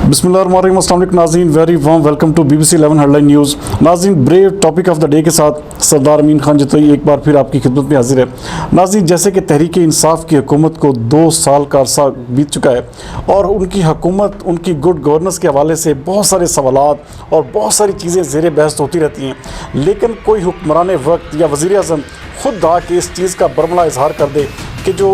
बिस्मिल्लाहिर्रहमानिर्रहीम, अस्सलाम वालेकुम नाज़रीन, very warm welcome to BBC 11 headline news. नाज़रीन, brave topic of the day के साथ सरदार अमीन खान जतोई एक बार फिर आपकी खिदमत में हाजिर है। नाज़रीन, जैसे कि तहरीक इंसाफ की हुकूमत को 2 साल का अरसा बीत चुका है और उनकी हुकूमत, उनकी गुड गवर्नेंस के हवाले से बहुत सारे सवालात और बहुत सारी चीज़ें ज़ेर बहस होती रहती हैं, लेकिन कोई हुक्मरान वक्त या वज़ीर-ए-आज़म खुद आके इस चीज़ का बरमला इजहार कर दे कि जो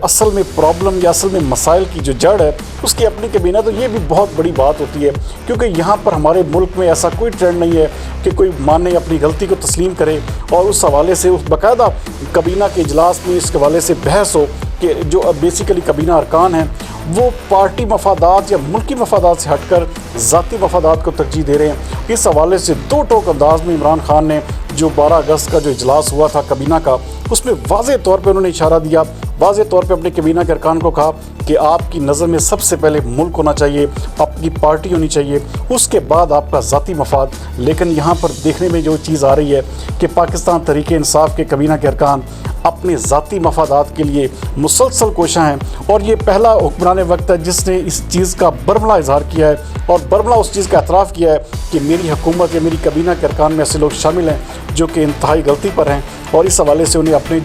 असल में प्रॉब्लम या असल में मसाइल की जो जड़ है उसकी अपनी कबीना, तो ये भी बहुत बड़ी बात होती है। क्योंकि यहाँ पर हमारे मुल्क में ऐसा कोई ट्रेंड नहीं है कि कोई माने, अपनी गलती को तस्लीम करे और उस हवाले से उस बाकायदा कबीना के इजलास में इस हवाले से बहस हो कि जो बेसिकली कबीना अरकान हैं वो पार्टी मफादात या मुल्की मफादात से हटकर ज़ाती मफादात को तरजीह दे रहे हैं। इस हवाले से दो टोक अंदाज में इमरान खान ने जो 12 अगस्त का जो इजलास हुआ था कबीना का, उसमें वाज़े तौर पे उन्होंने इशारा दिया, वाज़े तौर पे अपने कबीना के अरकान को कहा कि आपकी नज़र में सबसे पहले मुल्क होना चाहिए, आपकी पार्टी होनी चाहिए, उसके बाद आपका ज़ाती मफाद। लेकिन यहाँ पर देखने में जो चीज़ आ रही है कि पाकिस्तान तहरीक इंसाफ के कबीना के अरकान अपने ज़ाती मफादात के लिए मुसलसल कोशां हैं और ये पहला हुक्मरान वक्त है जिसने इस चीज़ का बरमला इजहार किया है और बरमला उस चीज़ का एतराफ़ किया है कि मेरी हुकूमत या मेरी कबीना के अरकान में ऐसे लोग शामिल हैं जो कि इंतहाई गलती पर हैं। और इस हवाले से उन्हें अपनी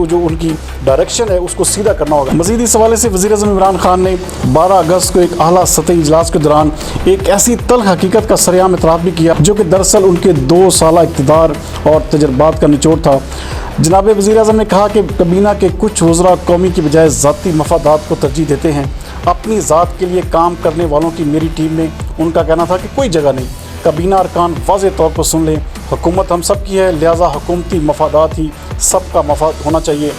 जो उनकी डायरेक्शन है उसको सीधा करना होगा। मज़ीद इस हवाले से वज़ीर-ए-आज़म इमरान खान ने 12 अगस्त को एक आला सतही इजलास के दौरान एक ऐसी तल्ख हकीकत का सरेआम इतराफ़ भी किया जो कि दरअसल उनके 2 साला इक़्तिदार और तजर्बात का निचोड़ था। जनाब वज़ीर-ए-आज़म ने कहा कि कबीना के कुछ वज़रा कौमी की बजाय ज़ाती मफादात को तरजीह देते हैं। अपनी ज़ात के लिए काम करने वालों की मेरी टीम में उनका कहना था कि कोई जगह नहीं। कबीना अरकान वाज़े तौर पर सुन लें, हुकूमत हम सब की है, लिहाजा हुकूमती मफादात ही सबका मफाद होना चाहिए।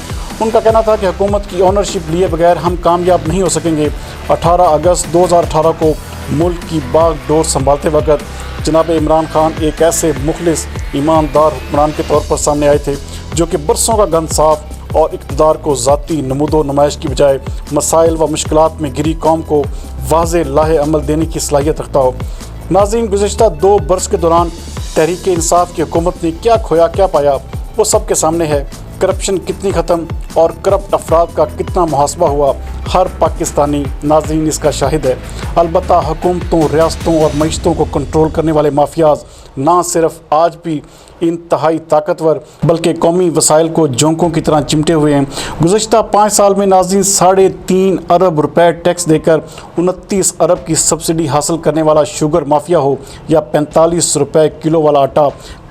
उनका कहना था कि हुकूमत की ओनरशिप लिए बगैर हम कामयाब नहीं हो सकेंगे। 18 अगस्त 2018 को मुल्क की बागडोर संभालते वक्त जनाब इमरान खान एक ऐसे मुखलिस ईमानदार हुक्मरान के तौर पर सामने आए थे जो कि बरसों का गंद साफ और इक़्तिदार को ज़ाती नमूदो नुमाइश की बजाय मसाइल व मुश्किलात में घिरी कौम को वाज़े लाहे अमल देने की सलाहियत रखता हो। नाज़रीन, गुज़श्ता 2 बरस के दौरान तहरीक इंसाफ की हुकूमत ने क्या खोया क्या पाया वो सब के सामने है। करप्शन कितनी ख़त्म और करप्ट अफराद का कितना मुहासबा हुआ, हर पाकिस्तानी नाज़रीन इसका शाहिद है। अलबत्ता हुकूमतों, रियासतों और मईशतों को कंट्रोल करने वाले माफियाज ना सिर्फ आज भी इंतहाई ताकतवर बल्कि कौमी वसाइल को जोंकों की तरह चिमटे हुए हैं। गुज़श्ता 5 साल में नाज़रीन 3.5 अरब रुपए टैक्स देकर 29 अरब की सब्सिडी हासिल करने वाला शुगर माफिया हो या 45 रुपए किलो वाला आटा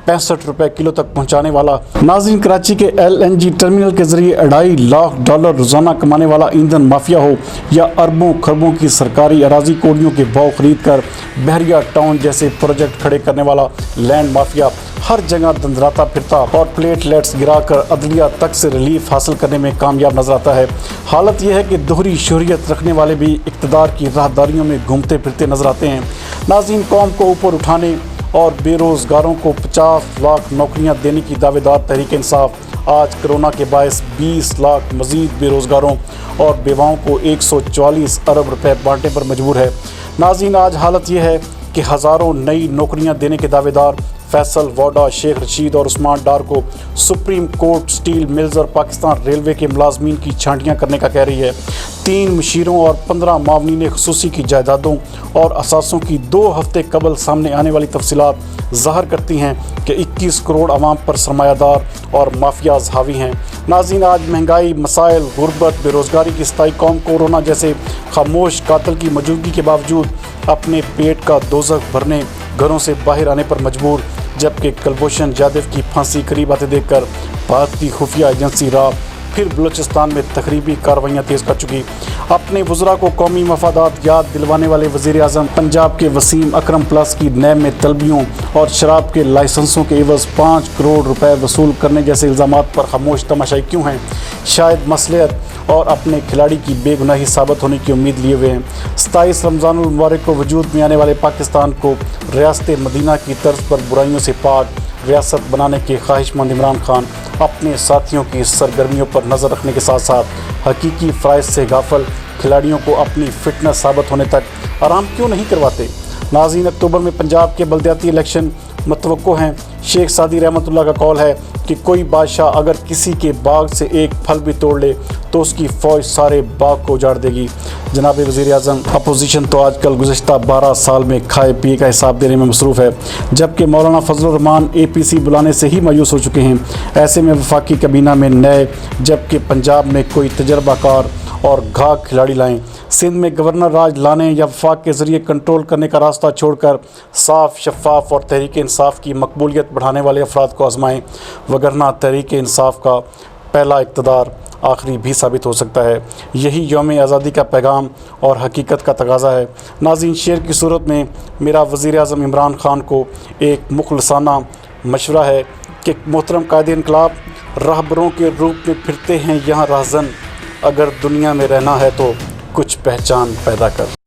65 रुपए किलो तक पहुंचाने वाला, नाज़रीन कराची के LNG टर्मिनल के जरिए $2.5 लाख रोज़ाना कमाने वाला ईंधन माफिया हो या अरबों खरबों की सरकारी अराजी कोड़ियों के भाव खरीद कर बहरिया टाउन जैसे प्रोजेक्ट खड़े करने वाला लैंड माफिया हर जगह दंदराता फिरता और प्लेटलेट्स गिराकर अदलिया तक से रिलीफ हासिल करने में कामयाब नजर आता है। हालत यह है कि दोहरी शोहरियत रखने वाले भी इक़्तिदार की राहदारियों में घूमते फिरते नजर आते हैं। नाज़रीन, कौम को ऊपर उठाने और बेरोज़गारों को 50 लाख नौकरियां देने की दावेदार तहरीक इंसाफ आज कोरोना के बायस 20 लाख मज़ीद बेरोज़गारों और बेवाओं को 144 अरब रुपए बांटने पर मजबूर है। नाज़रीन, आज हालत यह है कि हज़ारों नई नौकरियां देने के दावेदार फैसल, वोडा, शेख रशीद और उस्मान डार को सुप्रीम कोर्ट स्टील मिल्स और पाकिस्तान रेलवे के मुलाजमीन की छांटियाँ करने का कह रही है। 3 मुशीरों और 15 मावनीन खुसूसी की जायदादों और असासों की 2 हफ्ते कबल सामने आने वाली तफसीलात ज़ाहिर करती हैं कि 21 करोड़ आवाम पर सरमायादार और माफियाज हावी हैं। नाज़रीन, आज महंगाई, मसाइल, गुर्बत, बेरोज़गारी की स्थायी कौम कोरोना जैसे खामोश कातिल की मौजूदगी के बावजूद अपने पेट का दोज़ख भरने घरों से बाहर आने पर मजबूर, जबकि कुलभूषण जाधव की फांसी करीब आते देखकर भारतीय खुफिया एजेंसी राव फिर बलूचिस्तान में तकरीबी कार्रवाइयाँ तेज़ कर चुकी। अपने वज़रा को कौमी मफादात याद दिलवाने वाले वज़ीर-ए-आज़म पंजाब के वसीम अकरम प्लस की नैब में तलबियों और शराब के लाइसेंसों के एवज़ 5 करोड़ रुपए वसूल करने जैसे इल्ज़ामात पर खामोश तमाशाई क्यों हैं? शायद मसलियत और अपने खिलाड़ी की बेगुनाही साबित होने की उम्मीद लिए हुए हैं। 27 रमज़ानुल मुबारक को वजूद में आने वाले पाकिस्तान को रियासत मदीना की तर्ज पर बुराइयों से पाक रियासत बनाने के ख्वाहिशमंद इमरान खान अपने साथियों की सरगर्मियों पर नज़र रखने के साथ साथ हकीकी फ़राइज़ से गाफिल खिलाड़ियों को अपनी फ़िटनेस साबित होने तक आराम क्यों नहीं करवाते? नाज़रीन, अक्टूबर में पंजाब के बल्दियाती इलेक्शन मतवक्को हैं। शेख सादी रहमतुल्लाह का कौल है कि कोई बादशाह अगर किसी के बाग से एक फल भी तोड़ ले तो उसकी फ़ौज सारे बाग को उजाड़ देगी। जनाब वज़ीर आज़म, अपोजिशन तो आजकल गुज़श्ता 12 साल में खाए पिए का हिसाब देने में मसरूफ़ है, जबकि मौलाना फजलुर रहमान APC बुलाने से ही मायूस हो चुके हैं। ऐसे में वफाकी kabina में नए, जबकि पंजाब में कोई तजर्बाकार और घाघ खिलाड़ी लाएं। सिंध में गवर्नर राज लाने या वफाक के ज़रिए कंट्रोल करने का रास्ता छोड़कर साफ, शफाफ और तहरीक इंसाफ की मकबूलियत बढ़ाने वाले अफराद को आजमाएँ, वगरना तहरीक इंसाफ का पहला इक़्तिदार आखिरी भी साबित हो सकता है। यही यौम आज़ादी का पैगाम और हकीकत का तकाज़ा है। नाज़रीन, शेर की सूरत में मेरा वज़ीर आज़म इमरान खान को एक मुखलसाना मशवरा है कि मोहतरम कायदे इनकलाब, रहबरों के रूप में फिरते हैं यहाँ रहज़न, अगर दुनिया में रहना है तो कुछ पहचान पैदा कर।